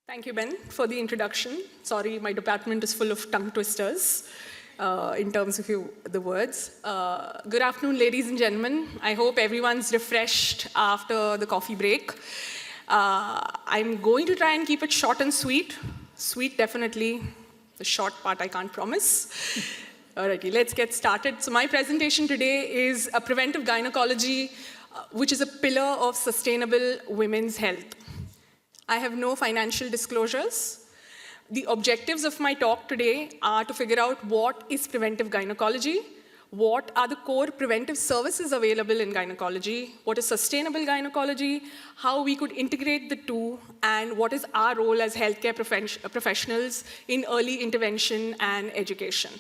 Thank you, Ben, for the introduction. Sorry, my department is full of tongue twisters in terms of the words. Good afternoon, ladies and gentlemen. I hope everyone's refreshed after the coffee break. I'm going to try and keep it short and sweet. Sweet, definitely. The short part, I can't promise. Alrighty, let's get started. So my presentation today is a preventive gynecology, which is a pillar of sustainable women's health. I have no financial disclosures. The objectives of my talk today are to figure out what is preventive gynecology, what are the core preventive services available in gynecology, what is sustainable gynecology, how we could integrate the two, and what is our role as healthcare professionals in early intervention and education.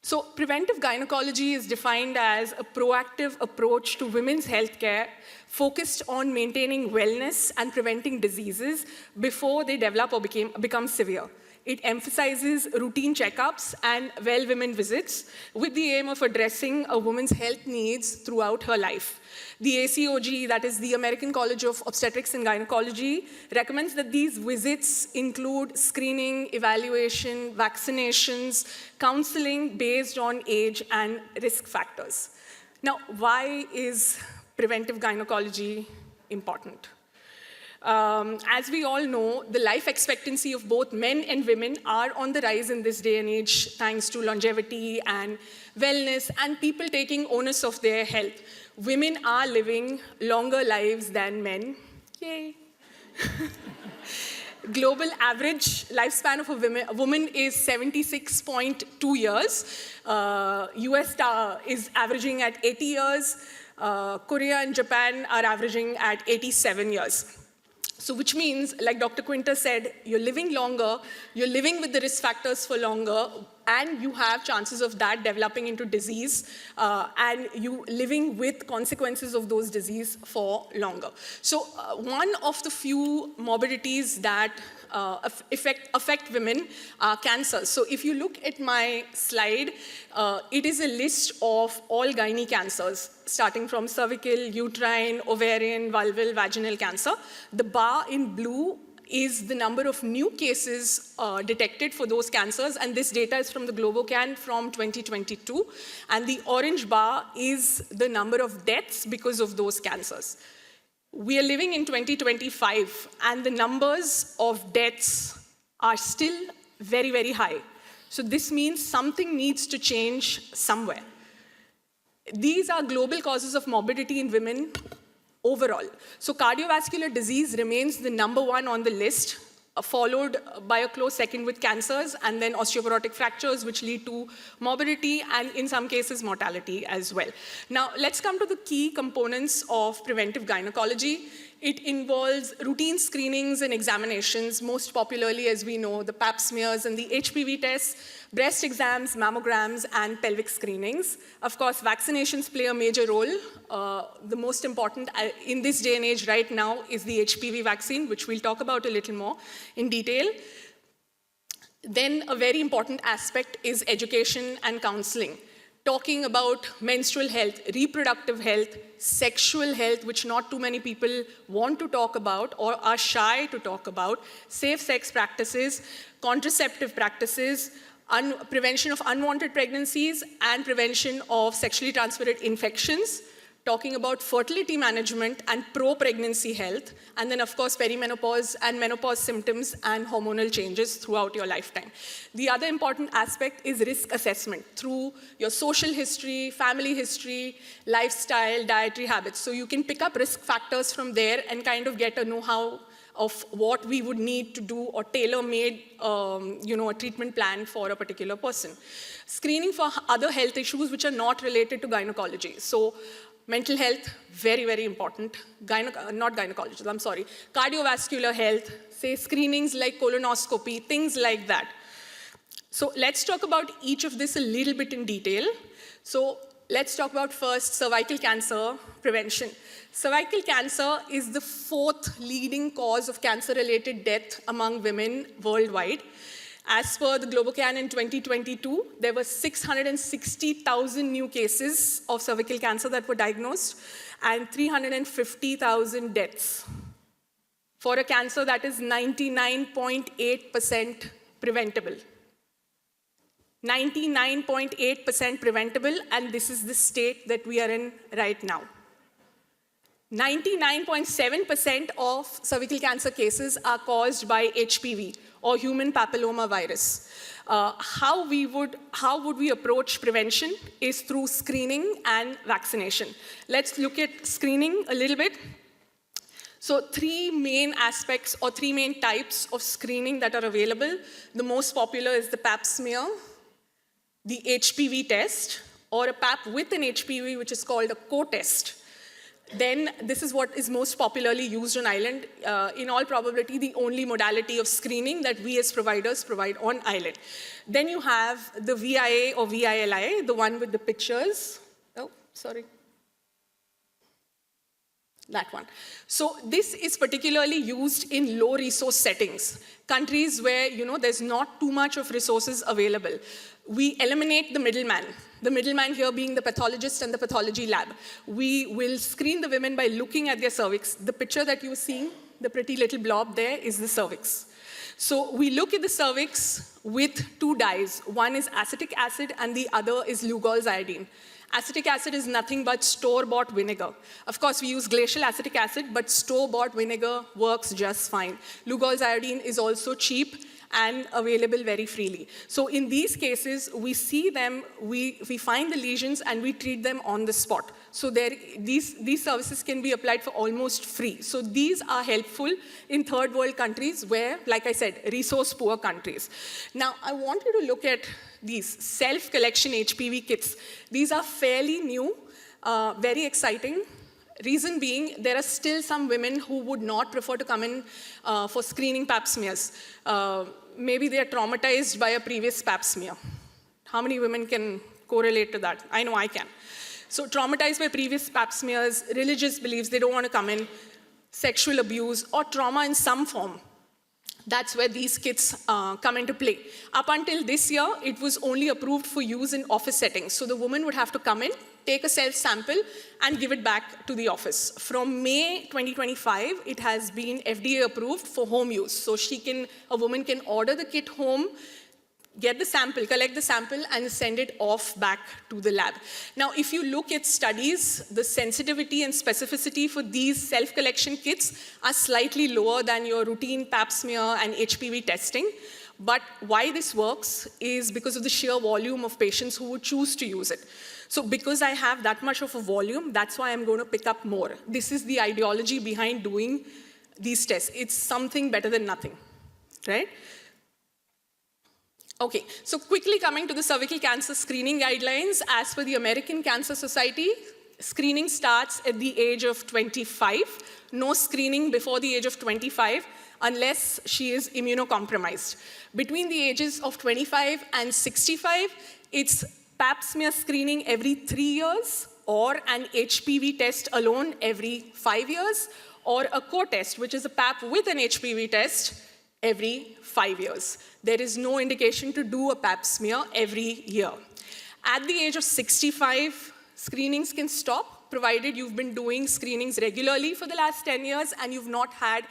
So preventive gynecology is defined as a proactive approach to women's healthcare focused on maintaining wellness and preventing diseases before they develop or become severe. It emphasizes routine checkups and well-women visits with the aim of addressing a woman's health needs throughout her life. The ACOG, that is the American College of Obstetrics and Gynecology, recommends that these visits include screening, evaluation, vaccinations, counseling based on age and risk factors. Now, why is preventive gynecology important? As we all know, the life expectancy of both men and women are on the rise in this day and age, thanks to longevity and wellness and people taking onus of their health. Women are living longer lives than men. Yay. Global average lifespan of a woman is 76.2 years. US is averaging at 80 years. Korea and Japan are averaging at 87 years. So which means, like Dr. Quinter said, you're living longer, you're living with the risk factors for longer, and you have chances of that developing into disease, and you living with consequences of those disease for longer. So one of the few morbidities that affect women are cancers. So if you look at my slide, it is a list of all gynae cancers, starting from cervical, uterine, ovarian, vulval, vaginal cancer. The bar in blue is the number of new cases detected for those cancers, and this data is from the Globocan from 2022. And the orange bar is the number of deaths because of those cancers. We are living in 2025, and the numbers of deaths are still very, very high. So this means something needs to change somewhere. These are global causes of morbidity in women overall. So cardiovascular disease remains the number one on the list, followed by a close second with cancers, and then osteoporotic fractures, which lead to morbidity and in some cases mortality as well. Now let's come to the key components of preventive gynecology. It involves routine screenings and examinations, most popularly, as we know, the pap smears and the HPV tests, breast exams, mammograms, and pelvic screenings. Of course, vaccinations play a major role. The most important in this day and age right now is the HPV vaccine, which we'll talk about a little more in detail. Then a very important aspect is education and counseling. Talking about menstrual health, reproductive health, sexual health, which not too many people want to talk about or are shy to talk about, safe sex practices, contraceptive practices, prevention of unwanted pregnancies, and prevention of sexually transmitted infections, talking about fertility management and pro-pregnancy health, and then, of course, perimenopause and menopause symptoms and hormonal changes throughout your lifetime. The other important aspect is risk assessment through your social history, family history, lifestyle, dietary habits. So you can pick up risk factors from there and kind of get a know-how of what we would need to do or tailor-made a treatment plan for a particular person. Screening for other health issues which are not related to gynecology. So mental health, very, very important. Cardiovascular health, say screenings like colonoscopy, things like that. So let's talk about each of this a little bit in detail. So let's talk about first cervical cancer prevention. Cervical cancer is the 4th leading cause of cancer-related death among women worldwide. As per the Globocan in 2022, there were 660,000 new cases of cervical cancer that were diagnosed and 350,000 deaths. for a cancer that is 99.8% preventable. 99.8% preventable, and this is the state that we are in right now. 99.7% of cervical cancer cases are caused by HPV, or human papilloma virus. How would we approach prevention is through screening and vaccination. Let's look at screening a little bit. So 3 main aspects or 3 main types of screening that are available. The most popular is the Pap smear, the HPV test, or a Pap with an HPV, which is called a co-test. Then this is what is most popularly used on island. In all probability, the only modality of screening that we as providers provide on island. Then you have the VIA or VILI, the one with the pictures. Oh, sorry. That one. So this is particularly used in low resource settings, countries where there's not too much of resources available. We eliminate the middleman here being the pathologist and the pathology lab. We will screen the women by looking at their cervix. The picture that you're seeing, the pretty little blob there, is the cervix. So we look at the cervix with 2 dyes. One is acetic acid and the other is Lugol's iodine. Acetic acid is nothing but store-bought vinegar. Of course, we use glacial acetic acid, but store-bought vinegar works just fine. Lugol's iodine is also cheap and available very freely. So in these cases, we see them, we find the lesions, and we treat them on the spot. So these services can be applied for almost free. So these are helpful in third world countries where, like I said, resource-poor countries. Now, I want you to look at these self-collection HPV kits. These are fairly new, very exciting. Reason being, there are still some women who would not prefer to come in for screening Pap smears. Maybe they are traumatized by a previous Pap smear. How many women can correlate to that? I know I can. So traumatized by previous Pap smears, religious beliefs, they don't want to come in, sexual abuse, or trauma in some form. That's where these kits come into play. Up until this year, it was only approved for use in office settings. So the woman would have to come in, take a self-sample, and give it back to the office. From May 2025, it has been FDA approved for home use. So a woman can order the kit home, get the sample, collect the sample, and send it off back to the lab. Now, if you look at studies, the sensitivity and specificity for these self-collection kits are slightly lower than your routine Pap smear and HPV testing. But why this works is because of the sheer volume of patients who would choose to use it. So because I have that much of a volume, that's why I'm going to pick up more. This is the ideology behind doing these tests. It's something better than nothing, right? Okay, so quickly coming to the cervical cancer screening guidelines. As per the American Cancer Society, screening starts at the age of 25. No screening before the age of 25 unless she is immunocompromised. Between the ages of 25 and 65, it's Pap smear screening every 3 years, or an HPV test alone every 5 years, or a co-test, which is a Pap with an HPV test every 5 years. There is no indication to do a Pap smear every year. At the age of 65, screenings can stop, provided you've been doing screenings regularly for the last 10 years and you've not had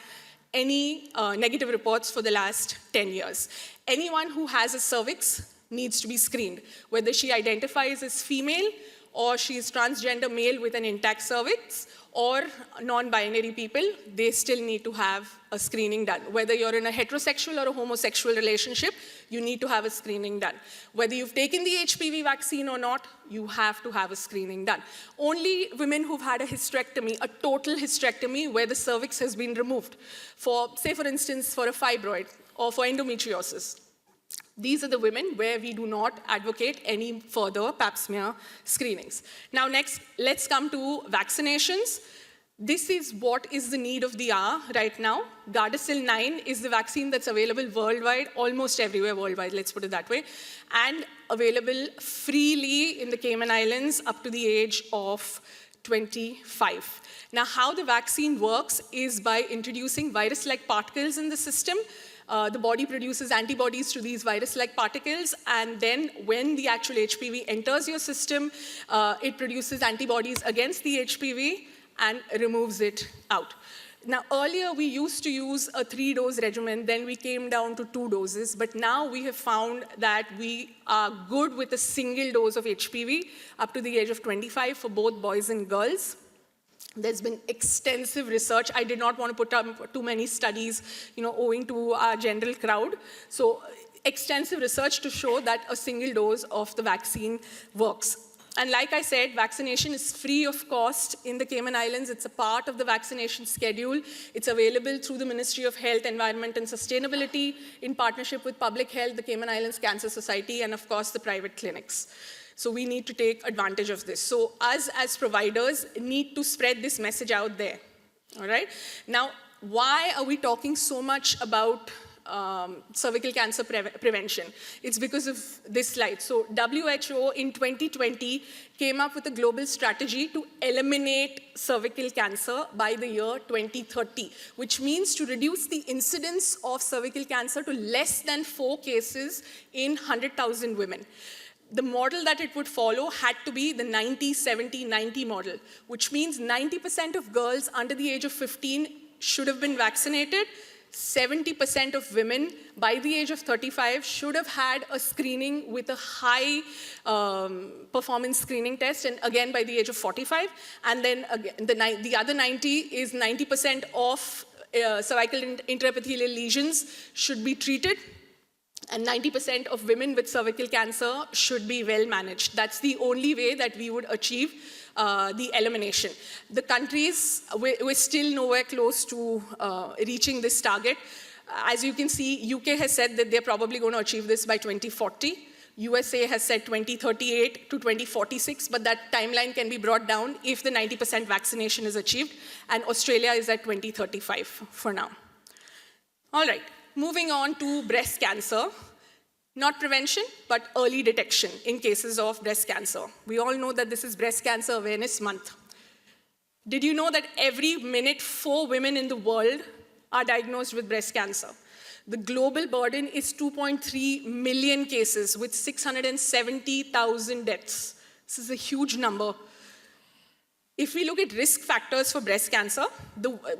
any negative reports for the last 10 years. Anyone who has a cervix needs to be screened, whether she identifies as female or she is transgender male with an intact cervix, or non-binary people, they still need to have a screening done. Whether you're in a heterosexual or a homosexual relationship, you need to have a screening done. Whether you've taken the HPV vaccine or not, you have to have a screening done. Only women who've had a hysterectomy, a total hysterectomy where the cervix has been removed, for, say for instance, for a fibroid or for endometriosis. These are the women where we do not advocate any further Pap smear screenings. Now next, let's come to vaccinations. This is what is the need of the hour right now. Gardasil 9 is the vaccine that's available worldwide, almost everywhere worldwide, let's put it that way, and available freely in the Cayman Islands up to the age of 25. Now, how the vaccine works is by introducing virus-like particles in the system. The body produces antibodies to these virus-like particles, and then when the actual HPV enters your system, it produces antibodies against the HPV and removes it out. Now, earlier we used to use a 3-dose regimen, then we came down to 2 doses, but now we have found that we are good with a single dose of HPV up to the age of 25 for both boys and girls. There's been extensive research. I did not want to put up too many studies, owing to our general crowd. So extensive research to show that a single dose of the vaccine works. And like I said, vaccination is free of cost in the Cayman Islands. It's a part of the vaccination schedule. It's available through the Ministry of Health, Environment and Sustainability in partnership with Public Health, the Cayman Islands Cancer Society, and of course the private clinics. So we need to take advantage of this. So us as providers need to spread this message out there, all right? Now, why are we talking so much about cervical cancer prevention? It's because of this slide. So WHO in 2020 came up with a global strategy to eliminate cervical cancer by the year 2030, which means to reduce the incidence of cervical cancer to less than 4 cases in 100,000 women. The model that it would follow had to be the 90-70-90 model, which means 90% of girls under the age of 15 should have been vaccinated. 70% of women by the age of 35 should have had a screening with a high performance screening test, and again by the age of 45. And then again, the other 90 is 90% of cervical intraepithelial lesions should be treated, and 90% of women with cervical cancer should be well managed. That's the only way that we would achieve the elimination. The countries, we're still nowhere close to reaching this target. As you can see, UK has said that they're probably going to achieve this by 2040. USA has said 2038 to 2046, but that timeline can be brought down if the 90% vaccination is achieved, and Australia is at 2035 for now. All right, moving on to breast cancer. Not prevention, but early detection in cases of breast cancer. We all know that this is Breast Cancer Awareness Month. Did you know that every minute 4 women in the world are diagnosed with breast cancer? The global burden is 2.3 million cases with 670,000 deaths. This is a huge number. If we look at risk factors for breast cancer,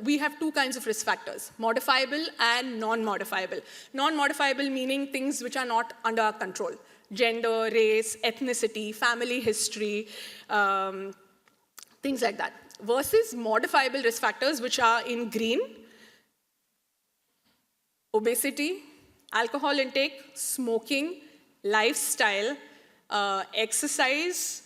we have 2 kinds of risk factors, modifiable and non-modifiable. Non-modifiable meaning things which are not under our control. Gender, race, ethnicity, family history, things like that. Versus modifiable risk factors, which are in green: obesity, alcohol intake, smoking, lifestyle, exercise,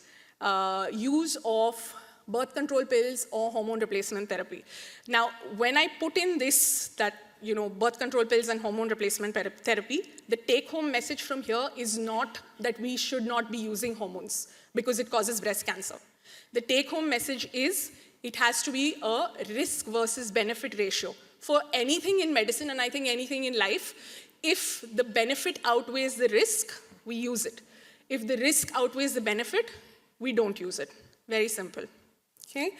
use of birth control pills or hormone replacement therapy. Now, when I put in this, that birth control pills and hormone replacement therapy, the take-home message from here is not that we should not be using hormones because it causes breast cancer. The take-home message is it has to be a risk versus benefit ratio. For anything in medicine, and I think anything in life, if the benefit outweighs the risk, we use it. If the risk outweighs the benefit, we don't use it. Very simple. Okay?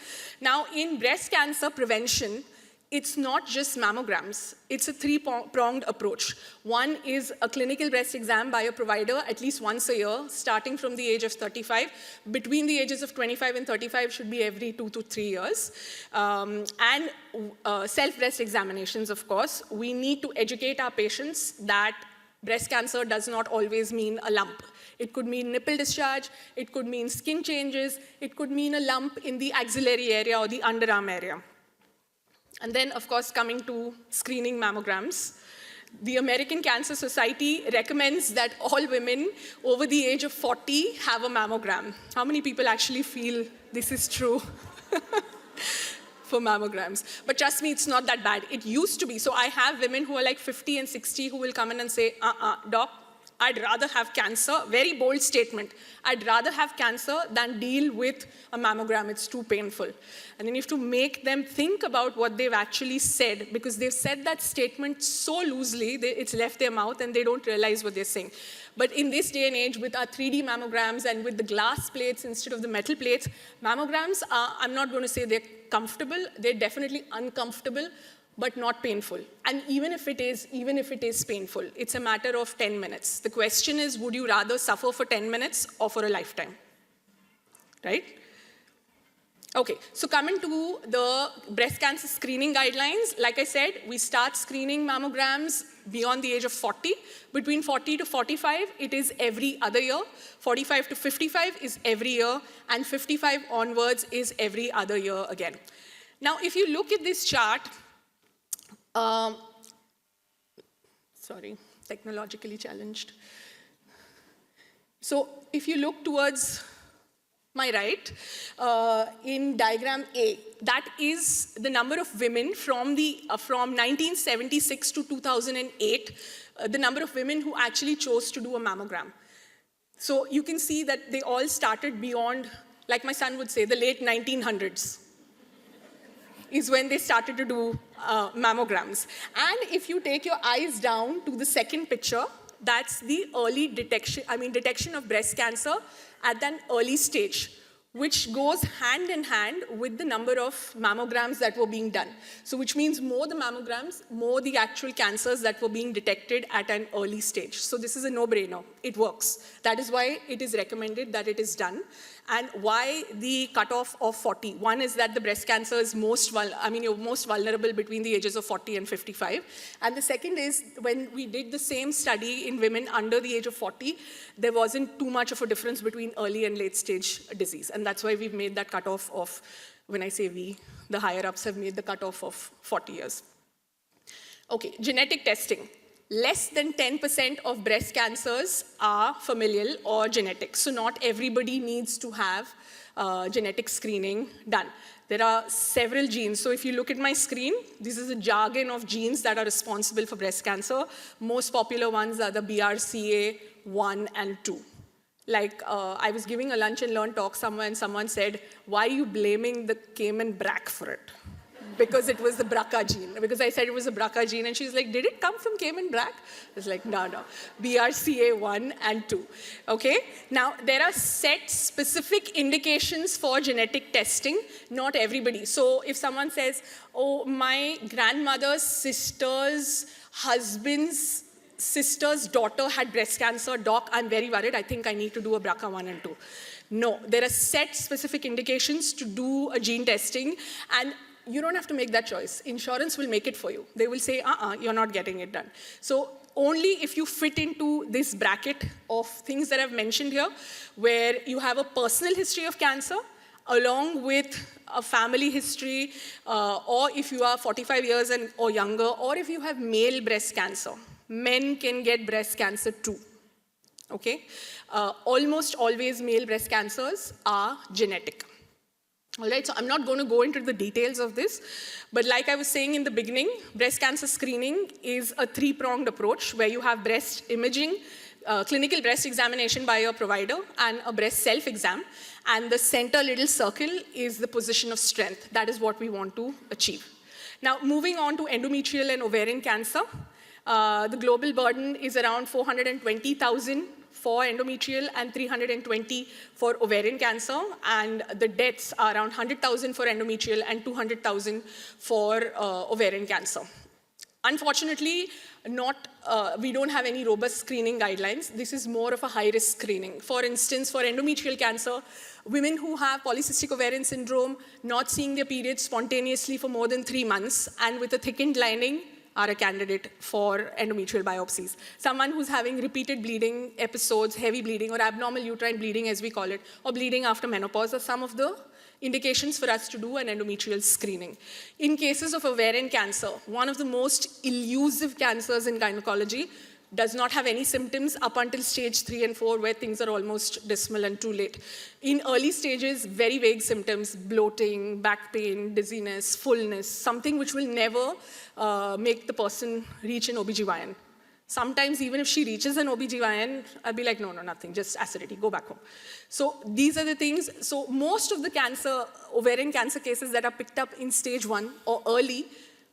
Now, in breast cancer prevention, it's not just mammograms. It's a 3-pronged approach. One is a clinical breast exam by a provider at least once a year, starting from the age of 35. Between the ages of 25 and 35 should be every 2 to 3 years. And self-breast examinations, of course. We need to educate our patients that breast cancer does not always mean a lump. It could mean nipple discharge, it could mean skin changes, it could mean a lump in the axillary area or the underarm area. And then, of course, coming to screening mammograms. The American Cancer Society recommends that all women over the age of 40 have a mammogram. How many people actually feel this is true for mammograms? But trust me, it's not that bad. It used to be. So I have women who are like 50 and 60 who will come in and say, doc, I'd rather have cancer. Very bold statement. I'd rather have cancer than deal with a mammogram. It's too painful. And then you have to make them think about what they've actually said, because they've said that statement so loosely, it's left their mouth and they don't realize what they're saying. But in this day and age, with our 3D mammograms and with the glass plates instead of the metal plates, mammograms are, I'm not going to say they're comfortable, they're definitely uncomfortable, but not painful. And even if it is painful, it's a matter of 10 minutes. The question is, would you rather suffer for 10 minutes or for a lifetime? Right? Okay, so coming to the breast cancer screening guidelines, like I said, we start screening mammograms beyond the age of 40. Between 40 to 45, it is every other year. 45 to 55 is every year, and 55 onwards is every other year again. Now, if you look at this chart, sorry, technologically challenged. So if you look towards my right, in diagram A, that is the number of women from 1976 to 2008, the number of women who actually chose to do a mammogram. So you can see that they all started beyond, like my son would say, the late 1900s is when they started to do mammograms. And if you take your eyes down to the second picture, that's the early detection of breast cancer at an early stage, which goes hand in hand with the number of mammograms that were being done. So which means more the mammograms, more the actual cancers that were being detected at an early stage. So this is a no-brainer. It works. That is why it is recommended that it is done. And why the cutoff of 40? One is that the breast cancer is you're most vulnerable between the ages of 40 and 55. And the second is when we did the same study in women under the age of 40, there wasn't too much of a difference between early and late stage disease. And that's why we've made that cutoff of, when I say we, the higher ups have made the cutoff of 40 years. Okay, genetic testing. Less than 10% of breast cancers are familial or genetic. So not everybody needs to have genetic screening done. There are several genes. So if you look at my screen, this is a jargon of genes that are responsible for breast cancer. Most popular ones are the BRCA1 and 2. Like, I was giving a lunch and learn talk somewhere, and someone said, why are you blaming the Cayman brack for it? Because it was the BRCA gene. Because I said it was a BRCA gene, and she's like, did it come from Cayman brack? I was like, no. BRCA1 and 2, okay? Now, there are set specific indications for genetic testing, not everybody. So if someone says, oh, my grandmother's sister's husband's sister's daughter had breast cancer, doc, I'm very worried, I think I need to do a BRCA1 and 2. No, there are set specific indications to do a gene testing, and you don't have to make that choice. Insurance will make it for you. They will say, you're not getting it done. So only if you fit into this bracket of things that I've mentioned here, where you have a personal history of cancer, along with a family history, or if you are 45 years or younger, or if you have male breast cancer. Men can get breast cancer too, okay? Almost always male breast cancers are genetic. All right, so I'm not going to go into the details of this, but like I was saying in the beginning, breast cancer screening is a three-pronged approach where you have breast imaging, clinical breast examination by your provider, and a breast self-exam. And the center little circle is the position of strength. That is what we want to achieve. Now, moving on to endometrial and ovarian cancer. The global burden is around 420,000 for endometrial and 320 for ovarian cancer, and the deaths are around 100,000 for endometrial and 200,000 for ovarian cancer. Unfortunately, we don't have any robust screening guidelines. This is more of a high-risk screening. For instance, for endometrial cancer, women who have polycystic ovarian syndrome, not seeing their periods spontaneously for more than 3 months, and with a thickened lining, are a candidate for endometrial biopsies. Someone who's having repeated bleeding episodes, heavy bleeding, or abnormal uterine bleeding, as we call it, or bleeding after menopause, are some of the indications for us to do an endometrial screening. In cases of ovarian cancer, one of the most elusive cancers in gynecology, does not have any symptoms up until stage 3 and 4, where things are almost dismal and too late. In early stages, very vague symptoms, bloating, back pain, dizziness, fullness, something which will never make the person reach an OBGYN. Sometimes even if she reaches an OBGYN, I'll be like, no, nothing, just acidity, go back home. So these are the things. So most of the ovarian cancer cases that are picked up in stage 1 or early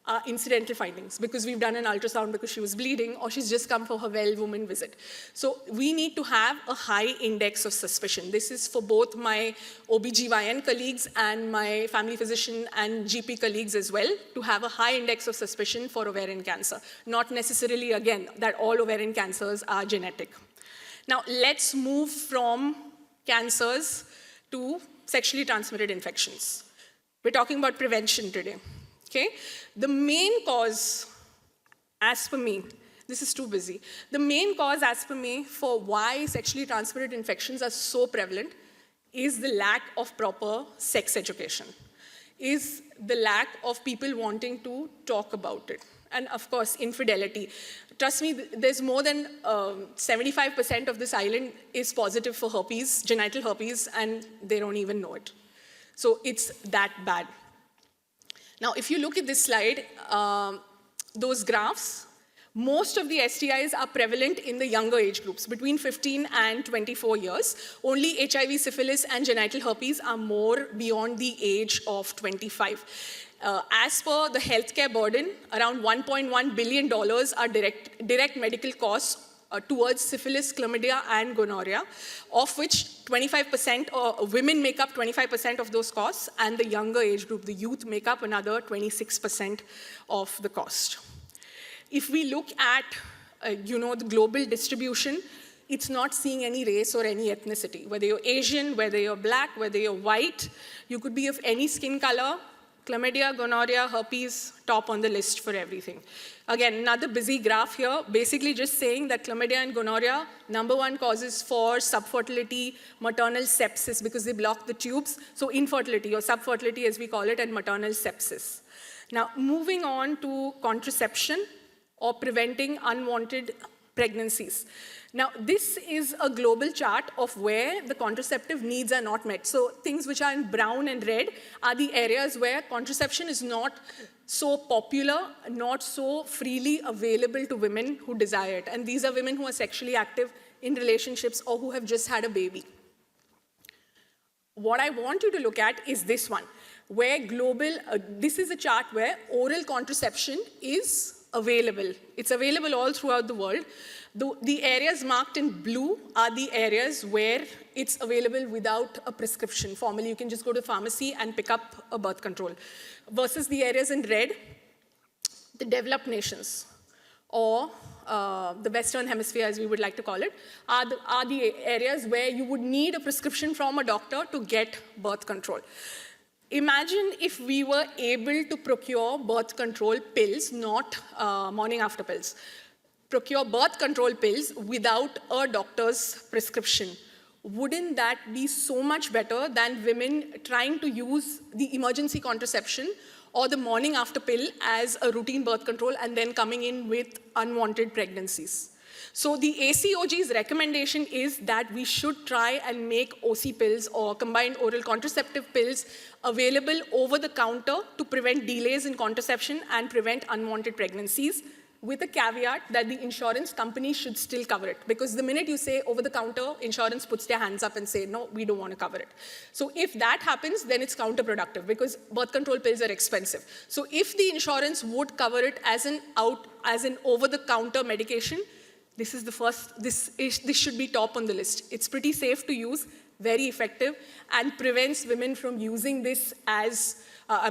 are incidental findings, because we've done an ultrasound because she was bleeding, or she's just come for her well-woman visit. So we need to have a high index of suspicion. This is for both my OBGYN colleagues and my family physician and GP colleagues as well, to have a high index of suspicion for ovarian cancer. Not necessarily, again, that all ovarian cancers are genetic. Now, let's move from cancers to sexually transmitted infections. We're talking about prevention today, okay? The main cause, as per me, this is too busy. The main cause, as per me, for why sexually transmitted infections are so prevalent is the lack of proper sex education, is the lack of people wanting to talk about it. And of course, infidelity. Trust me, there's more than 75% of this island is positive for herpes, genital herpes, and they don't even know it. So it's that bad. Now, if you look at this slide, those graphs, most of the STIs are prevalent in the younger age groups, between 15 and 24 years. Only HIV, syphilis, and genital herpes are more beyond the age of 25. As per the healthcare burden, around $1.1 billion are direct medical costs towards syphilis, chlamydia, and gonorrhea, of which 25% women make up 25% of those costs, and the younger age group, the youth, make up another 26% of the cost. If we look at the global distribution, it's not seeing any race or any ethnicity. Whether you're Asian, whether you're black, whether you're white, you could be of any skin color, chlamydia, gonorrhea, herpes, top on the list for everything. Again, another busy graph here, basically just saying that chlamydia and gonorrhea, #1 causes for subfertility, maternal sepsis, because they block the tubes. So infertility, or subfertility as we call it, and maternal sepsis. Now, moving on to contraception, or preventing unwanted pregnancies. Now, this is a global chart of where the contraceptive needs are not met. So things which are in brown and red are the areas where contraception is not so popular, not so freely available to women who desire it. And these are women who are sexually active in relationships or who have just had a baby. What I want you to look at is this one, where this is a chart where oral contraception is available. It's available all throughout the world. The areas marked in blue are the areas where it's available without a prescription. Formally, you can just go to the pharmacy and pick up a birth control. Versus the areas in red, the developed nations, or the Western Hemisphere, as we would like to call it, are the areas where you would need a prescription from a doctor to get birth control. Imagine if we were able to procure birth control pills, not morning after pills. Procure birth control pills without a doctor's prescription. Wouldn't that be so much better than women trying to use the emergency contraception or the morning after pill as a routine birth control and then coming in with unwanted pregnancies? So the ACOG's recommendation is that we should try and make OC pills, or combined oral contraceptive pills, available over the counter to prevent delays in contraception and prevent unwanted pregnancies, with a caveat that the insurance company should still cover it. Because the minute you say over the counter, insurance puts their hands up and say, no, we don't want to cover it. So if that happens, then it's counterproductive, because birth control pills are expensive. So if the insurance would cover it as an over-the-counter medication, this should be top on the list. It's pretty safe to use, very effective, and prevents women from using this as,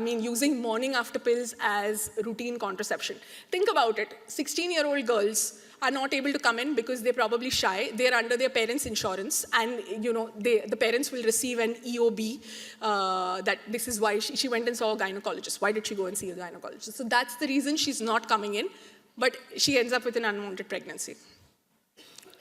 using morning after pills as routine contraception. Think about it. 16-year-old girls are not able to come in because they're probably shy. They're under their parents' insurance, and the parents will receive an EOB that this is why she went and saw a gynecologist. Why did she go and see a gynecologist? So that's the reason she's not coming in, but she ends up with an unwanted pregnancy.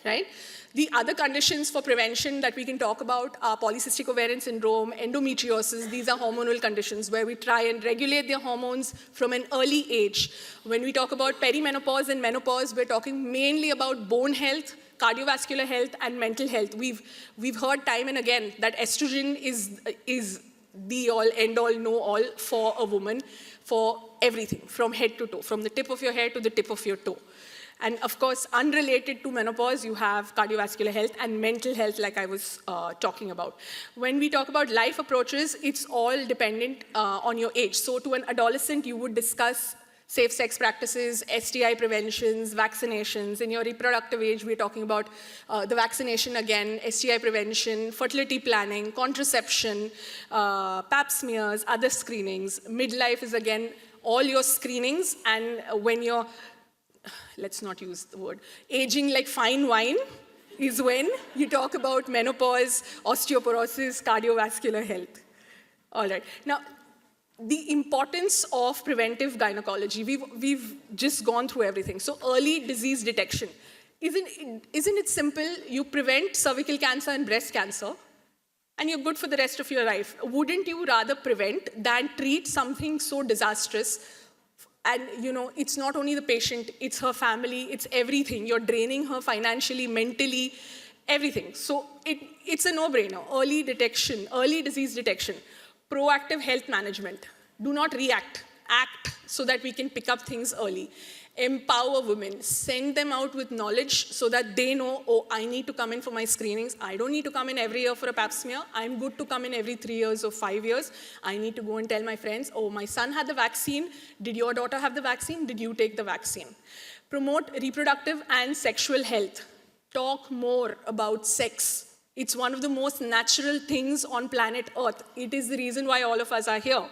Right? The other conditions for prevention that we can talk about are polycystic ovarian syndrome, endometriosis. These are hormonal conditions where we try and regulate their hormones from an early age. When we talk about perimenopause and menopause, we're talking mainly about bone health, cardiovascular health, and mental health. We've heard time and again that estrogen is the all, end all, know all for a woman, for everything, from head to toe, from the tip of your hair to the tip of your toe. And of course, unrelated to menopause, you have cardiovascular health and mental health, like I was talking about. When we talk about life approaches, it's all dependent on your age. So to an adolescent, you would discuss safe sex practices, STI preventions, vaccinations. In your reproductive age, we're talking about the vaccination again, STI prevention, fertility planning, contraception, pap smears, other screenings. Midlife is again all your screenings, and when you're, let's not use the word, aging like fine wine is when you talk about menopause, osteoporosis, cardiovascular health. All right. Now, the importance of preventive gynecology. We've just gone through everything. So early disease detection. Isn't it simple? You prevent cervical cancer and breast cancer, and you're good for the rest of your life. Wouldn't you rather prevent than treat something so disastrous? And it's not only the patient, it's her family, it's everything. You're draining her financially, mentally, everything. So it's a no-brainer. Early detection, early disease detection, proactive health management. Do not react, act so that we can pick up things early. Empower women, send them out with knowledge so that they know, oh, I need to come in for my screenings. I don't need to come in every year for a pap smear. I'm good to come in every 3 years or 5 years. I need to go and tell my friends, oh, my son had the vaccine. Did your daughter have the vaccine? Did you take the vaccine? Promote reproductive and sexual health. Talk more about sex. It's one of the most natural things on planet Earth. It is the reason why all of us are here.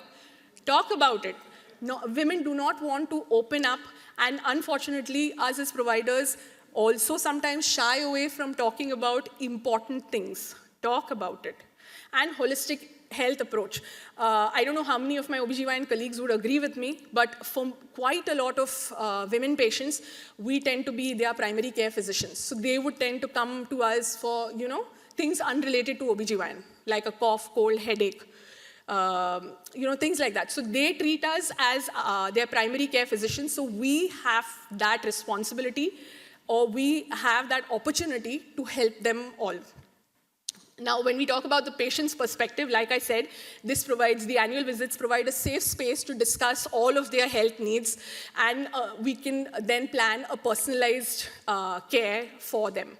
Talk about it. No, women do not want to open up, and unfortunately, us as providers also sometimes shy away from talking about important things. Talk about it. And holistic health approach. I don't know how many of my OBGYN colleagues would agree with me, but for quite a lot of women patients, we tend to be their primary care physicians. So they would tend to come to us for, things unrelated to OBGYN, like a cough, cold, headache. Things like that. So they treat us as their primary care physicians, so we have that responsibility, or we have that opportunity to help them all. Now, when we talk about the patient's perspective, like I said, the annual visits provide a safe space to discuss all of their health needs, and we can then plan a personalized care for them.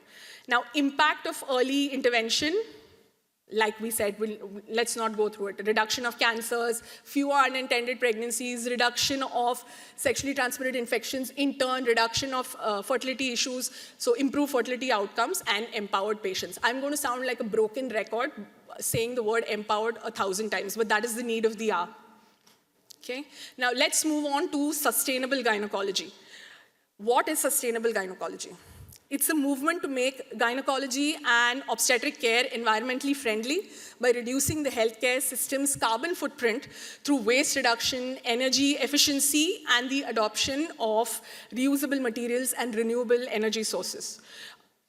Now, impact of early intervention, like we said, let's not go through it. Reduction of cancers, fewer unintended pregnancies, reduction of sexually transmitted infections, in turn, reduction of fertility issues, so improve fertility outcomes, and empowered patients. I'm going to sound like a broken record saying the word empowered 1,000 times, but that is the need of the hour. Okay? Now, let's move on to sustainable gynecology. What is sustainable gynecology? It's a movement to make gynecology and obstetric care environmentally friendly by reducing the healthcare system's carbon footprint through waste reduction, energy efficiency, and the adoption of reusable materials and renewable energy sources.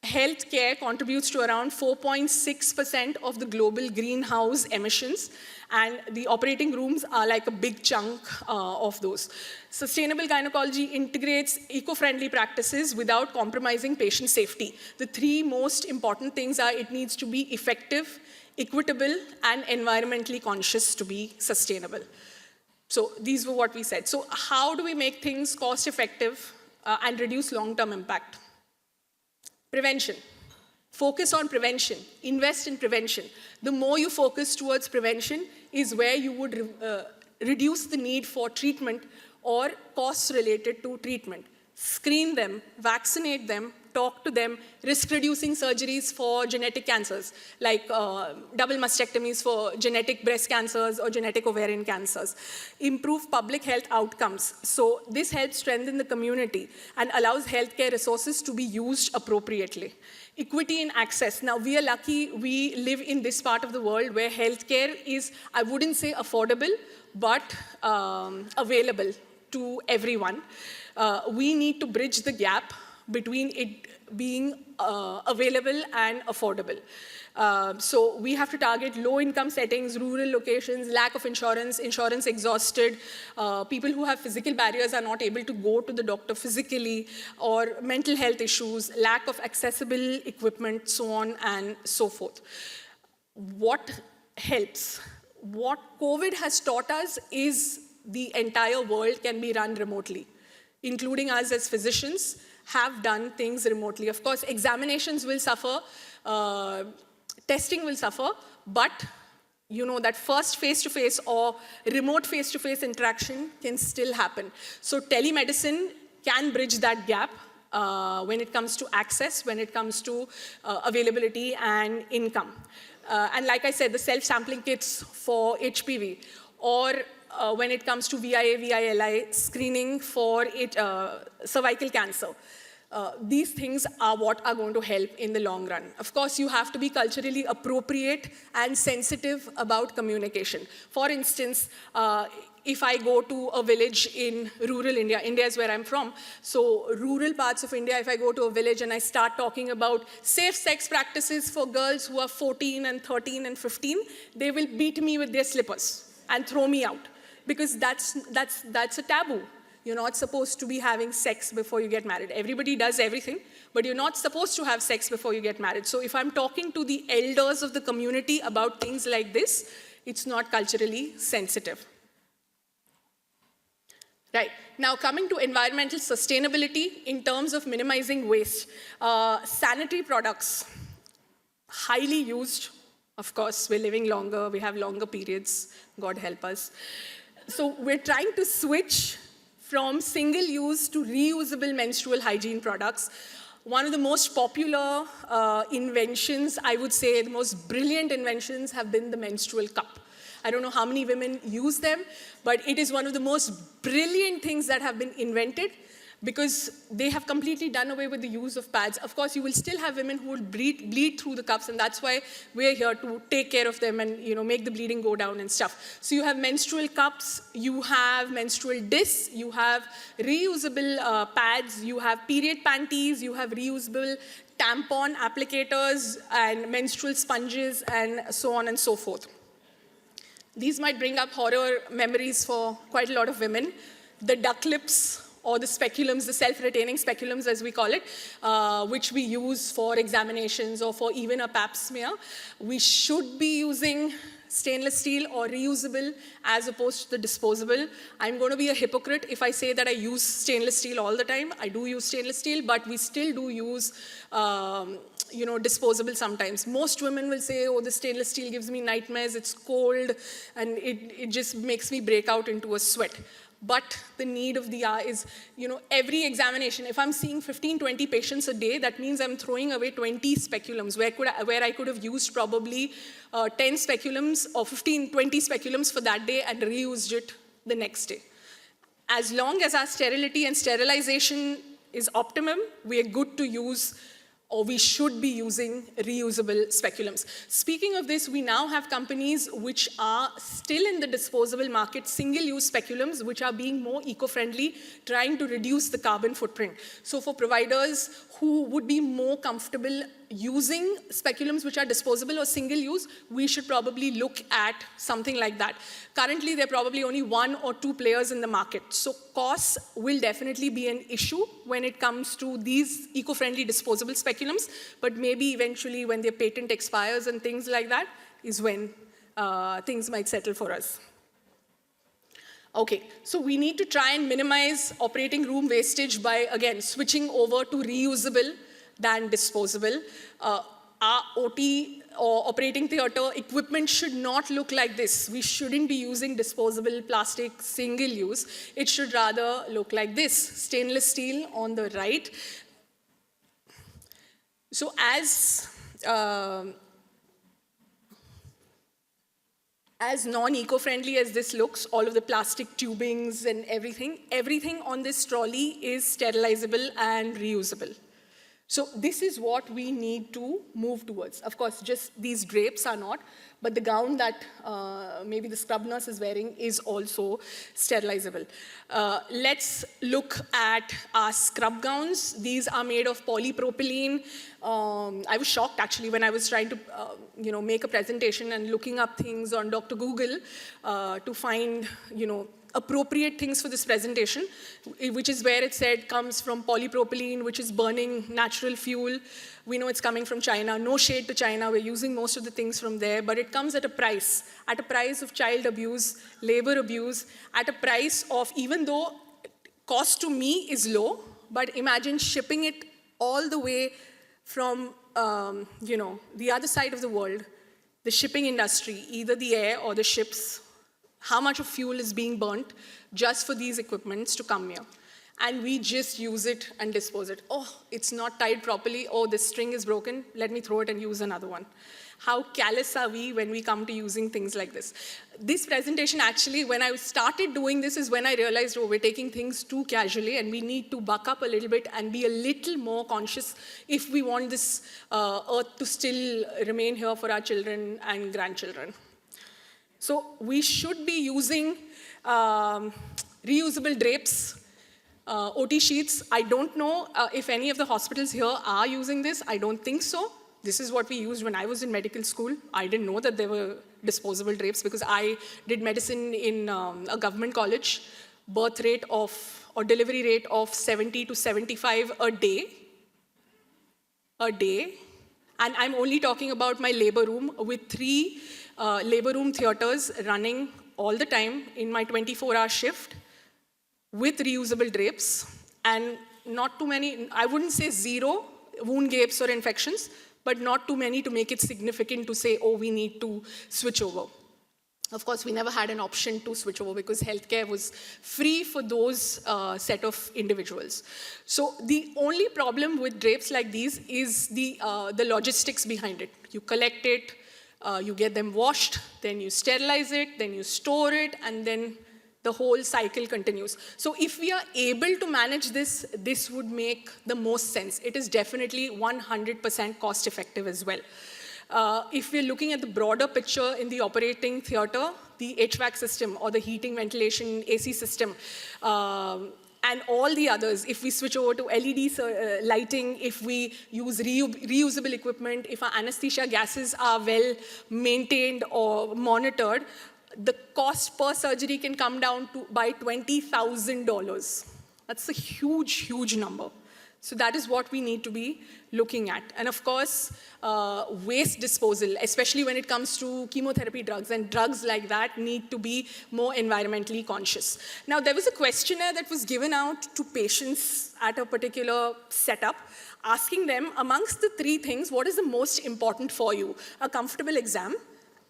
Healthcare contributes to around 4.6% of the global greenhouse emissions, and the operating rooms are like a big chunk of those. Sustainable gynecology integrates eco-friendly practices without compromising patient safety. The three most important things are it needs to be effective, equitable, and environmentally conscious to be sustainable. So these were what we said. So how do we make things cost-effective and reduce long-term impact? Prevention. Focus on prevention. Invest in prevention. The more you focus towards prevention is where you would reduce the need for treatment or costs related to treatment. Screen them, vaccinate them, talk to them, risk-reducing surgeries for genetic cancers, like double mastectomies for genetic breast cancers or genetic ovarian cancers. Improve public health outcomes. So this helps strengthen the community and allows healthcare resources to be used appropriately. Equity in access. Now, we are lucky we live in this part of the world where healthcare is, I wouldn't say affordable, but available to everyone. We need to bridge the gap between it being available and affordable. So we have to target low-income settings, rural locations, lack of insurance, insurance exhausted, people who have physical barriers are not able to go to the doctor physically, or mental health issues, lack of accessible equipment, so on and so forth. What helps? What COVID has taught us is the entire world can be run remotely, including us as physicians have done things remotely. Of course, examinations will suffer, testing will suffer, but that first face-to-face or remote face-to-face interaction can still happen. So telemedicine can bridge that gap when it comes to access, when it comes to availability and income. And like I said, the self-sampling kits for HPV, or when it comes to VIA, VILI screening for cervical cancer. these things are what are going to help in the long run. Of course, you have to be culturally appropriate and sensitive about communication. For instance, if I go to a village in rural India, India is where I'm from, so rural parts of India, if I go to a village and I start talking about safe sex practices for girls who are 14 and 13 and 15, they will beat me with their slippers and throw me out, because that's a taboo. You're not supposed to be having sex before you get married. Everybody does everything, but you're not supposed to have sex before you get married. So if I'm talking to the elders of the community about things like this, it's not culturally sensitive. Right, now coming to environmental sustainability in terms of minimizing waste. Sanitary products, highly used. Of course, we're living longer, we have longer periods, God help us. So we're trying to switch from single-use to reusable menstrual hygiene products. One of the most popular inventions, I would say, the most brilliant inventions have been the menstrual cup. I don't know how many women use them, but it is one of the most brilliant things that have been invented, because they have completely done away with the use of pads. Of course, you will still have women who will bleed through the cups, and that's why we're here to take care of them and make the bleeding go down and stuff. So you have menstrual cups, you have menstrual discs, you have reusable pads, you have period panties, you have reusable tampon applicators and menstrual sponges, and so on and so forth. These might bring up horror memories for quite a lot of women. The duck lips, or the speculums, the self-retaining speculums as we call it, which we use for examinations or for even a pap smear. We should be using stainless steel or reusable as opposed to the disposable. I'm going to be a hypocrite if I say that I use stainless steel all the time. I do use stainless steel, but we still do use disposable sometimes. Most women will say, oh, the stainless steel gives me nightmares, it's cold, and it just makes me break out into a sweat. But the need of the hour is, every examination, if I'm seeing 15, 20 patients a day, that means I'm throwing away 20 speculums, where I could have used probably 10 speculums or 15, 20 speculums for that day and reused it the next day. As long as our sterility and sterilization is optimum, we are good to use, or we should be using, reusable speculums. Speaking of this, we now have companies which are still in the disposable market, single-use speculums, which are being more eco-friendly, trying to reduce the carbon footprint. So for providers who would be more comfortable using speculums which are disposable or single-use, we should probably look at something like that. Currently, there are probably only 1 or 2 players in the market. So costs will definitely be an issue when it comes to these eco-friendly disposable speculums, but maybe eventually when their patent expires and things like that is when things might settle for us. Okay, so we need to try and minimize operating room wastage by, again, switching over to reusable than disposable. Our OT or operating theater equipment should not look like this. We shouldn't be using disposable plastic single use. It should rather look like this, stainless steel on the right. So as non-eco-friendly as this looks, all of the plastic tubings and everything on this trolley is sterilizable and reusable. So this is what we need to move towards. Of course, just these drapes are not, but the gown that maybe the scrub nurse is wearing is also sterilizable. Let's look at our scrub gowns. These are made of polypropylene. I was shocked actually when I was trying to make a presentation and looking up things on Dr. Google to find appropriate things for this presentation, which is where it said comes from polypropylene, which is burning natural fuel. We know it's coming from China. No shade to China. We're using most of the things from there, but it comes at a price of child abuse, labor abuse, at a price of, even though cost to me is low, but imagine shipping it all the way from the other side of the world, the shipping industry, either the air or the ships. How much of fuel is being burnt just for these equipments to come here? and we just use it and dispose it. Oh, it's not tied properly. Oh, this string is broken. Let me throw it and use another one. How callous are we when we come to using things like this? This presentation actually, when I started doing this, is when I realized, oh, we're taking things too casually and we need to buck up a little bit and be a little more conscious if we want this earth to still remain here for our children and grandchildren. So we should be using reusable drapes, OT sheets. I don't know if any of the hospitals here are using this. I don't think so. This is what we used when I was in medical school. I didn't know that there were disposable drapes because I did medicine in a government college. Birth rate of, or delivery rate of 70 to 75 a day. And I'm only talking about my labor room with 3 labor room theaters running all the time in my 24-hour shift with reusable drapes, and not too many, I wouldn't say 0 wound gapes or infections, but not too many to make it significant to say, oh, we need to switch over. Of course, we never had an option to switch over because healthcare was free for those set of individuals. So the only problem with drapes like these is the logistics behind it. You collect it, you get them washed, then you sterilize it, then you store it, and then the whole cycle continues. So if we are able to manage this, this would make the most sense. It is definitely 100% cost effective as well. If we're looking at the broader picture in the operating theater, the HVAC system or the heating, ventilation, AC system, and all the others, if we switch over to LED lighting, if we use reusable equipment, if our anesthesia gases are well maintained or monitored, the cost per surgery can come down to by $20,000. That's a huge, huge number. So that is what we need to be looking at. And of course, waste disposal, especially when it comes to chemotherapy drugs, and drugs like that need to be more environmentally conscious. Now, there was a questionnaire that was given out to patients at a particular setup, asking them, amongst the 3 things, what is the most important for you? A comfortable exam,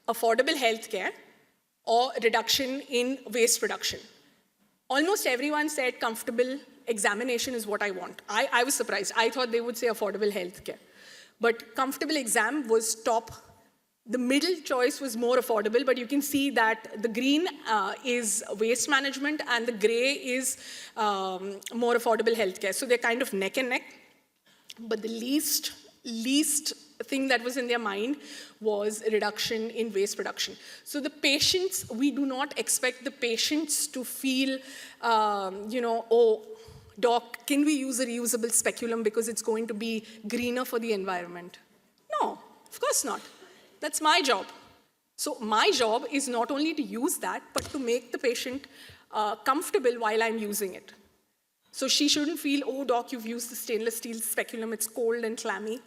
affordable healthcare, or reduction in waste production. Almost everyone said comfortable examination is what I want. I was surprised. I thought they would say affordable healthcare. But comfortable exam was top. The middle choice was more affordable, but you can see that the green is waste management and the gray is more affordable healthcare. So they're kind of neck and neck. But the least thing that was in their mind was reduction in waste production. So the patients, we do not expect the patients to feel, oh, doc, can we use a reusable speculum because it's going to be greener for the environment? No, of course not. That's my job. So my job is not only to use that, but to make the patient comfortable while I'm using it. So she shouldn't feel, oh, doc, you've used the stainless steel speculum, it's cold and clammy.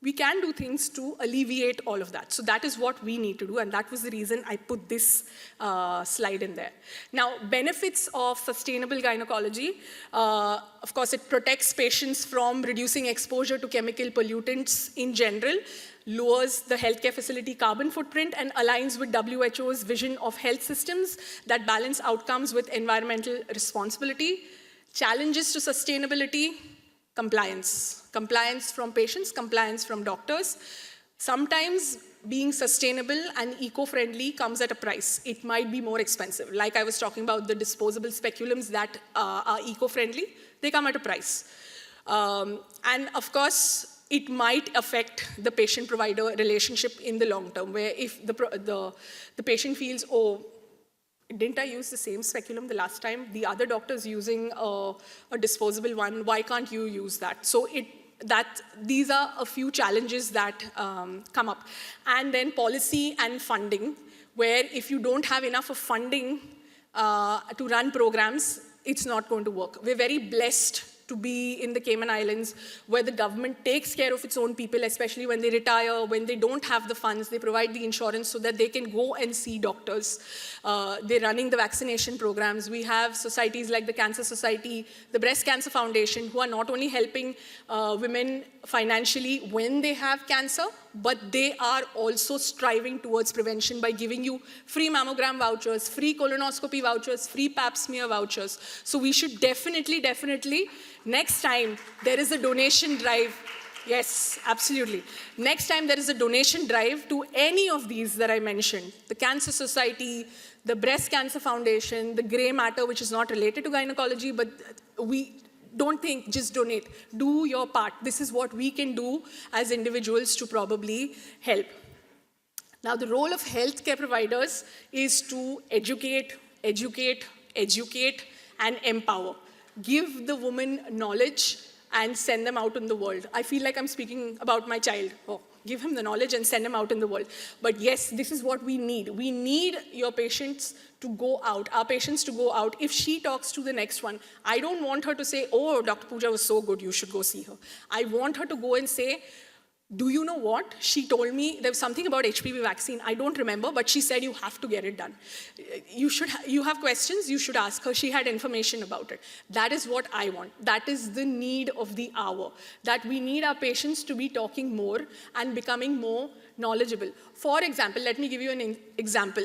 We can do things to alleviate all of that. So that is what we need to do, and that was the reason I put this slide in there. Now, benefits of sustainable gynecology. Of course, it protects patients from reducing exposure to chemical pollutants in general, lowers the healthcare facility carbon footprint, and aligns with WHO's vision of health systems that balance outcomes with environmental responsibility. Challenges to sustainability. Compliance. Compliance from patients, compliance from doctors. Sometimes being sustainable and eco-friendly comes at a price. It might be more expensive. Like I was talking about the disposable speculums that are eco-friendly, they come at a price. And of course, it might affect the patient-provider relationship in the long term, where if the patient feels, oh, didn't I use the same speculum the last time? The other doctor's using a disposable one. Why can't you use that? So these are a few challenges that come up. And then policy and funding, where if you don't have enough of funding to run programs, it's not going to work. We're very blessed to be in the Cayman Islands, where the government takes care of its own people, especially when they retire, when they don't have the funds, they provide the insurance so that they can go and see doctors. They're running the vaccination programs. We have societies like the Cancer Society, the Breast Cancer Foundation, who are not only helping women financially when they have cancer, but they are also striving towards prevention by giving you free mammogram vouchers, free colonoscopy vouchers, free pap smear vouchers. So we should definitely, next time there is a donation drive, yes, absolutely. Next time there is a donation drive to any of these that I mentioned, the Cancer Society, the Breast Cancer Foundation, the Grey Matter, which is not related to gynecology, but we don't think, just donate. Do your part. This is what we can do as individuals to probably help. Now, the role of healthcare providers is to educate, and empower. Give the woman knowledge and send them out in the world. I feel like I'm speaking about my child. Oh, give him the knowledge and send him out in the world. But yes, this is what we need. We need your patients to go out, our patients to go out. If she talks to the next one, I don't want her to say, oh, Dr. Pooja was so good, you should go see her. I want her to go and say, do you know what? She told me there was something about HPV vaccine. I don't remember, but she said you have to get it done. You have questions, you should ask her. She had information about it. That is what I want. That is the need of the hour. That we need our patients to be talking more and becoming more knowledgeable. For example, let me give you an example.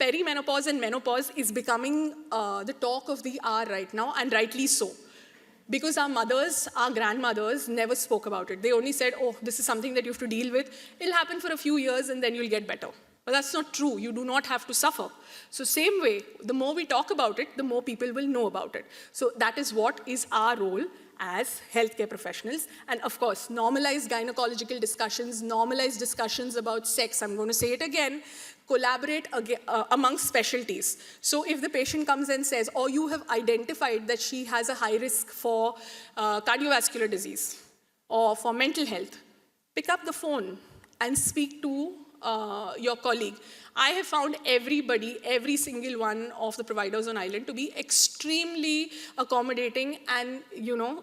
Perimenopause and menopause is becoming the talk of the hour right now, and rightly so. Because our mothers, our grandmothers never spoke about it. They only said, oh, this is something that you have to deal with. It'll happen for a few years and then you'll get better. But that's not true. You do not have to suffer. So same way, the more we talk about it, the more people will know about it. So that is what is our role as healthcare professionals. And of course, normalize gynecological discussions, normalize discussions about sex. I'm going to say it again. Collaborate amongst specialties. So if the patient comes and says, or you have identified that she has a high risk for cardiovascular disease or for mental health, pick up the phone and speak to your colleague. I have found everybody, every single one of the providers on island to be extremely accommodating and,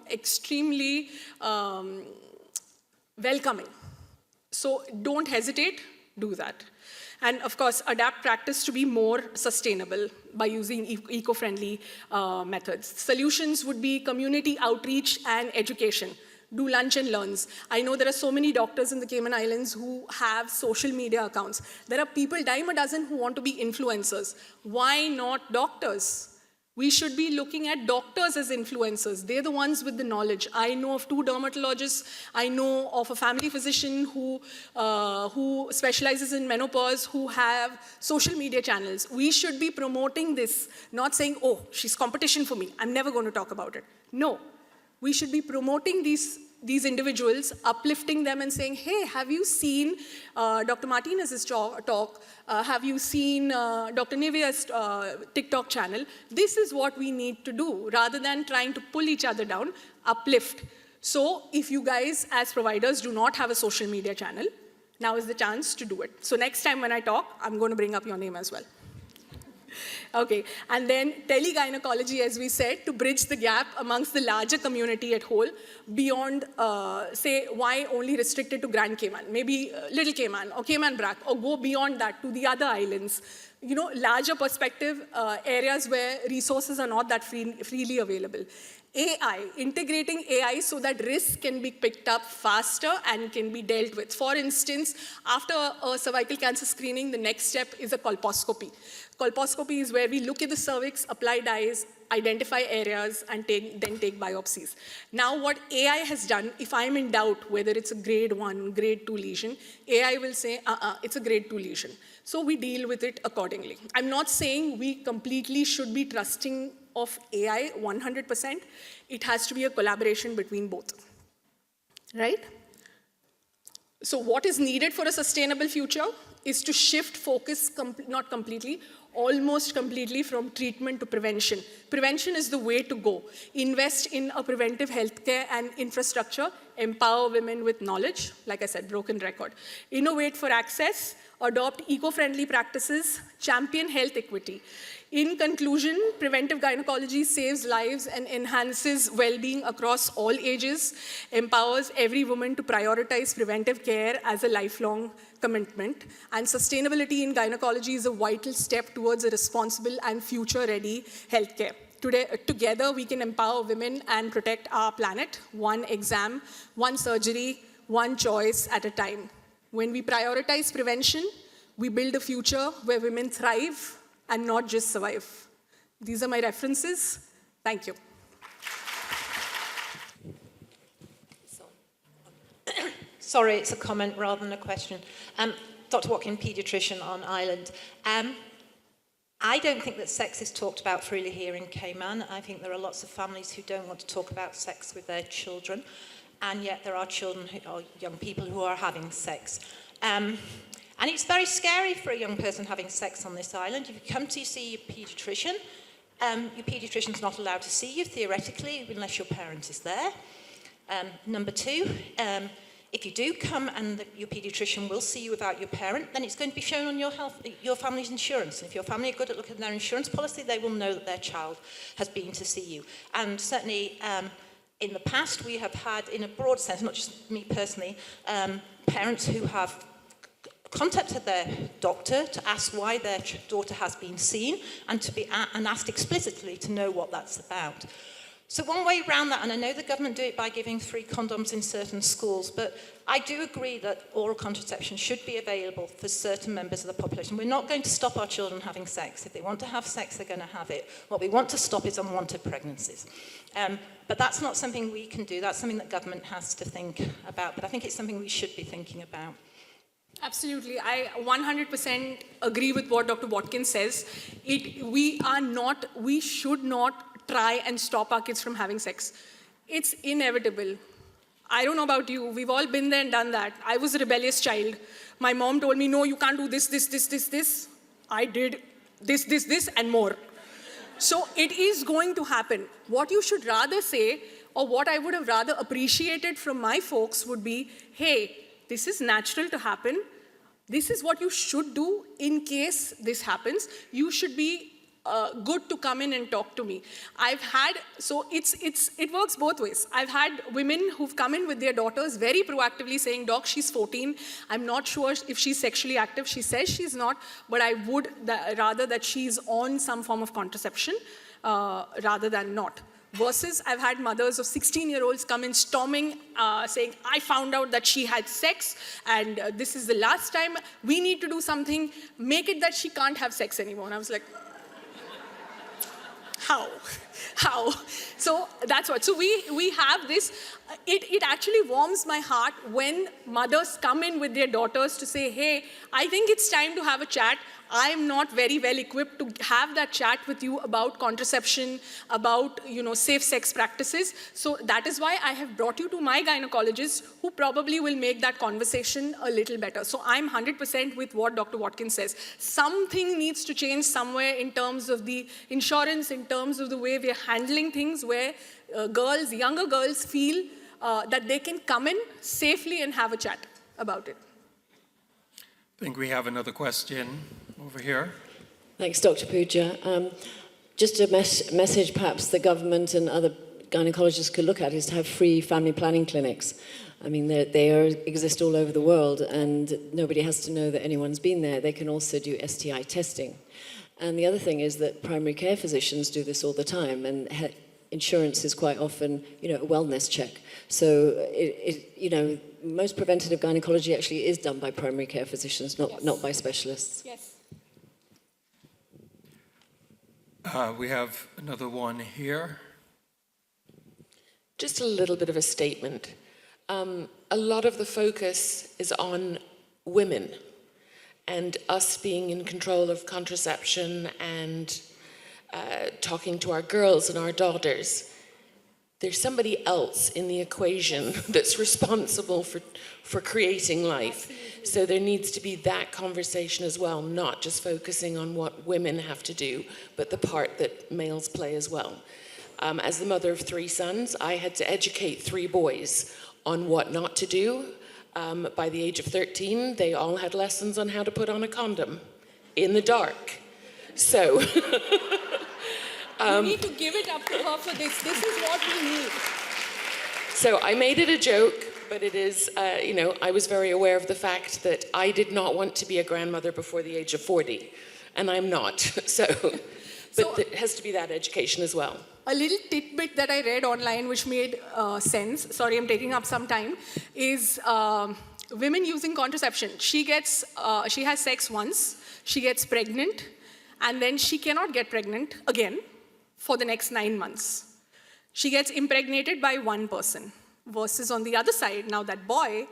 extremely welcoming. So don't hesitate, do that. And of course, adapt practice to be more sustainable by using eco-friendly methods. Solutions would be community outreach and education. Do lunch and learns. I know there are so many doctors in the Cayman Islands who have social media accounts. There are people, dime a dozen, who want to be influencers. Why not doctors? We should be looking at doctors as influencers. They're the ones with the knowledge. I know of 2 dermatologists. I know of a family physician who specializes in menopause, who have social media channels. We should be promoting this, not saying, oh, she's competition for me. I'm never going to talk about it. No. We should be promoting these individuals, uplifting them and saying, hey, have you seen Dr. Martinez's talk? Have you seen Dr. Nivea's TikTok channel? This is what we need to do, rather than trying to pull each other down, uplift. So if you guys, as providers, do not have a social media channel, now is the chance to do it. So next time when I talk, I'm going to bring up your name as well. Okay, and then telegynecology, as we said, to bridge the gap amongst the larger community at whole, beyond, say, why only restricted to Grand Cayman, maybe Little Cayman or Cayman Brac, or go beyond that to the other islands. Larger perspective, areas where resources are not that freely available. AI, integrating AI so that risk can be picked up faster and can be dealt with. For instance, after a cervical cancer screening, the next step is a colposcopy. Colposcopy is where we look at the cervix, apply dyes, identify areas, and then take biopsies. Now what AI has done, if I'm in doubt whether it's a grade 1, grade 2 lesion, AI will say, it's a grade 2 lesion. So we deal with it accordingly. I'm not saying we completely should be trusting of AI 100%. It has to be a collaboration between both, right? So what is needed for a sustainable future is to shift focus, not completely, almost completely from treatment to prevention. Prevention is the way to go. Invest in a preventive healthcare and infrastructure, empower women with knowledge, like I said, broken record. Innovate for access, adopt eco-friendly practices, champion health equity. In conclusion, preventive gynecology saves lives and enhances well-being across all ages, empowers every woman to prioritize preventive care as a lifelong commitment, and sustainability in gynecology is a vital step towards a responsible and future-ready healthcare. Together, we can empower women and protect our planet, one exam, one surgery, one choice at a time. When we prioritize prevention, we build a future where women thrive and not just survive. These are my references. Thank you. Sorry, it's a comment rather than a question. Dr. Watkin, paediatrician on Ireland. I don't think that sex is talked about freely here in Cayman. I think there are lots of families who don't want to talk about sex with their children, and yet there are children or young people who are having sex. And it's very scary for a young person having sex on this island. If you come to see your paediatrician's not allowed to see you, theoretically, unless your parent is there. Number two, if you do come and your paediatrician will see you without your parent, then it's going to be shown on your family's insurance. And if your family are good at looking at their insurance policy, they will know that their child has been to see you. And certainly, in the past, we have had, in a broad sense, not just me personally, parents who have contacted their doctor to ask why their daughter has been seen and asked explicitly to know what that's about. So one way around that, and I know the government do it by giving free condoms in certain schools, but I do agree that oral contraception should be available for certain members of the population. We're not going to stop our children having sex. If they want to have sex, they're going to have it. What we want to stop is unwanted pregnancies. But that's not something we can do. That's something that government has to think about. But I think it's something we should be thinking about. Absolutely. I 100% agree with what Dr. Watkins says. We should not try and stop our kids from having sex. It's inevitable. I don't know about you. We've all been there and done that. I was a rebellious child. My mom told me, no, you can't do this. I did this, and more. So it is going to happen. What you should rather say, or what I would have rather appreciated from my folks would be, hey, this is natural to happen. This is what you should do in case this happens. You should be good to come in and talk to me. It works both ways. I've had women who've come in with their daughters very proactively saying, Doc, she's 14. I'm not sure if she's sexually active. She says she's not, but I would rather that she's on some form of contraception rather than not. Versus, I've had mothers of 16-year-olds come in storming, saying, I found out that she had sex, and this is the last time. We need to do something. Make it that she can't have sex anymore. And I was like, how? So that's what. So we have this. It actually warms my heart when mothers come in with their daughters to say, hey, I think it's time to have a chat. I am not very well equipped to have that chat with you about contraception, about safe sex practices. So that is why I have brought you to my gynecologist, who probably will make that conversation a little better. So I'm 100% with what Dr. Watkins says. Something needs to change somewhere in terms of the insurance, in terms of the way we are handling things, where younger girls feel that they can come in safely and have a chat about it. I think we have another question over here. Thanks, Dr. Pooja. Just a message perhaps the government and other gynecologists could look at is to have free family planning clinics. I mean, they exist all over the world, and nobody has to know that anyone's been there. They can also do STI testing. And the other thing is that primary care physicians do this all the time, and insurance is quite often, a wellness check. So, most preventative gynecology actually is done by primary care physicians, not by specialists. Yes. We have another one here. Just a little bit of a statement. A lot of the focus is on women and us being in control of contraception and talking to our girls and our daughters. there's somebody else in the equation that's responsible for creating life. So there needs to be that conversation as well, not just focusing on what women have to do, but the part that males play as well. As the mother of 3 sons, I had to educate 3 boys on what not to do. By the age of 13, they all had lessons on how to put on a condom in the dark. So We need to give it up to her for this. This is what we need. So I made it a joke, but it is, I was very aware of the fact that I did not want to be a grandmother before the age of 40, and I'm not. But there has to be that education as well. A little tidbit that I read online which made sense, sorry I'm taking up some time, is women using contraception. She has sex once, she gets pregnant, and then she cannot get pregnant again for the next 9 months. She gets impregnated by one person, versus on the other side, now that boy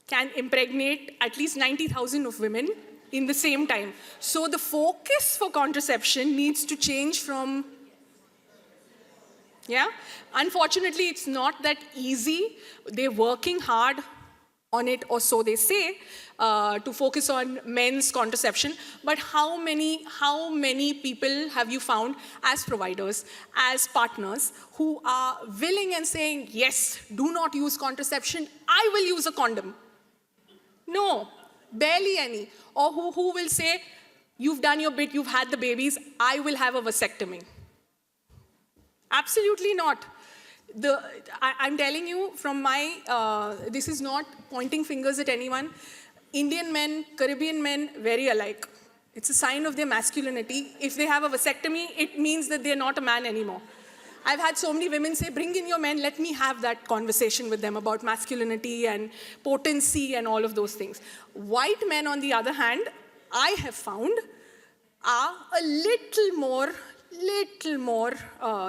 can impregnate at least 90,000 of women in the same time. So the focus for contraception needs to change from, Unfortunately, it's not that easy. They're working hard on it, or so they say, to focus on men's contraception. But how many people have you found as providers, as partners, who are willing and saying, yes, do not use contraception, I will use a condom? No, barely any. Or who will say, you've done your bit, you've had the babies, I will have a vasectomy. Absolutely not. I'm telling you from my, this is not pointing fingers at anyone. Indian men, Caribbean men, very alike. It's a sign of their masculinity. If they have a vasectomy, it means that they're not a man anymore. I've had so many women say, bring in your men, let me have that conversation with them about masculinity and potency and all of those things. White men, on the other hand, I have found, are a little more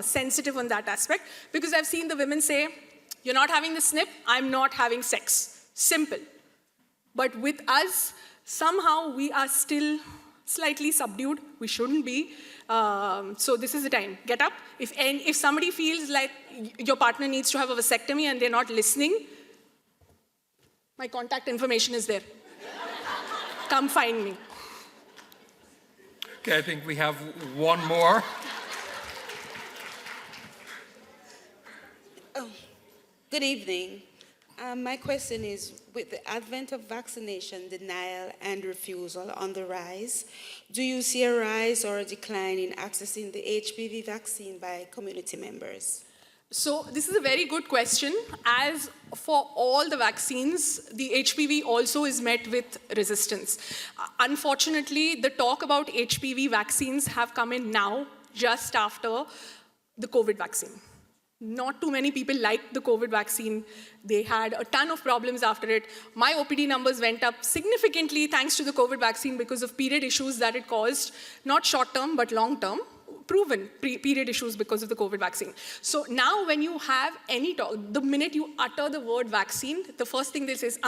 sensitive on that aspect, because I've seen the women say, you're not having the snip, I'm not having sex. Simple. But with us, somehow we are still slightly subdued. We shouldn't be. So this is the time. Get up. If somebody feels like your partner needs to have a vasectomy and they're not listening, my contact information is there. Come find me. Okay, I think we have one more. Oh, good evening. My question is, with the advent of vaccination denial and refusal on the rise, do you see a rise or a decline in accessing the HPV vaccine by community members? So this is a very good question. As for all the vaccines, the HPV also is met with resistance. Unfortunately, the talk about HPV vaccines have come in now, just after the COVID vaccine. Not too many people liked the COVID vaccine. They had a ton of problems after it. My OPD numbers went up significantly thanks to the COVID vaccine because of period issues that it caused, not short-term, but long-term. Proven period issues because of the COVID vaccine. So now when you have any talk, the minute you utter the word vaccine, the first thing they say is,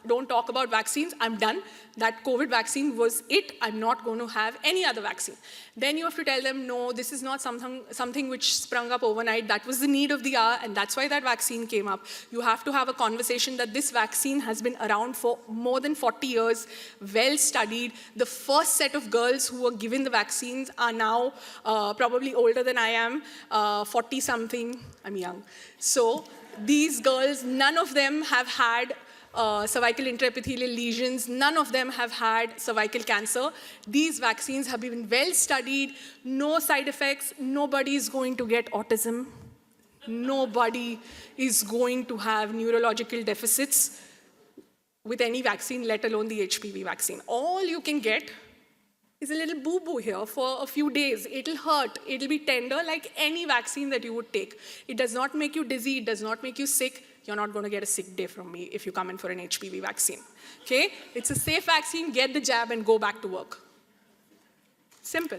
don't talk about vaccines, I'm done. That COVID vaccine was it, I'm not going to have any other vaccine. Then you have to tell them, no, this is not something which sprung up overnight, that was the need of the hour, and that's why that vaccine came up. You have to have a conversation that this vaccine has been around for more than 40 years, well studied. The first set of girls who were given the vaccines are now probably older than I am, 40-something, I'm young. So these girls, none of them have had cervical intraepithelial lesions, none of them have had cervical cancer. These vaccines have been well studied, no side effects, nobody is going to get autism, nobody is going to have neurological deficits with any vaccine, let alone the HPV vaccine. All you can get is a little boo-boo here for a few days. It'll hurt, it'll be tender like any vaccine that you would take. It does not make you dizzy, it does not make you sick. You're not going to get a sick day from me if you come in for an HPV vaccine. Okay? It's a safe vaccine, get the jab and go back to work. Simple.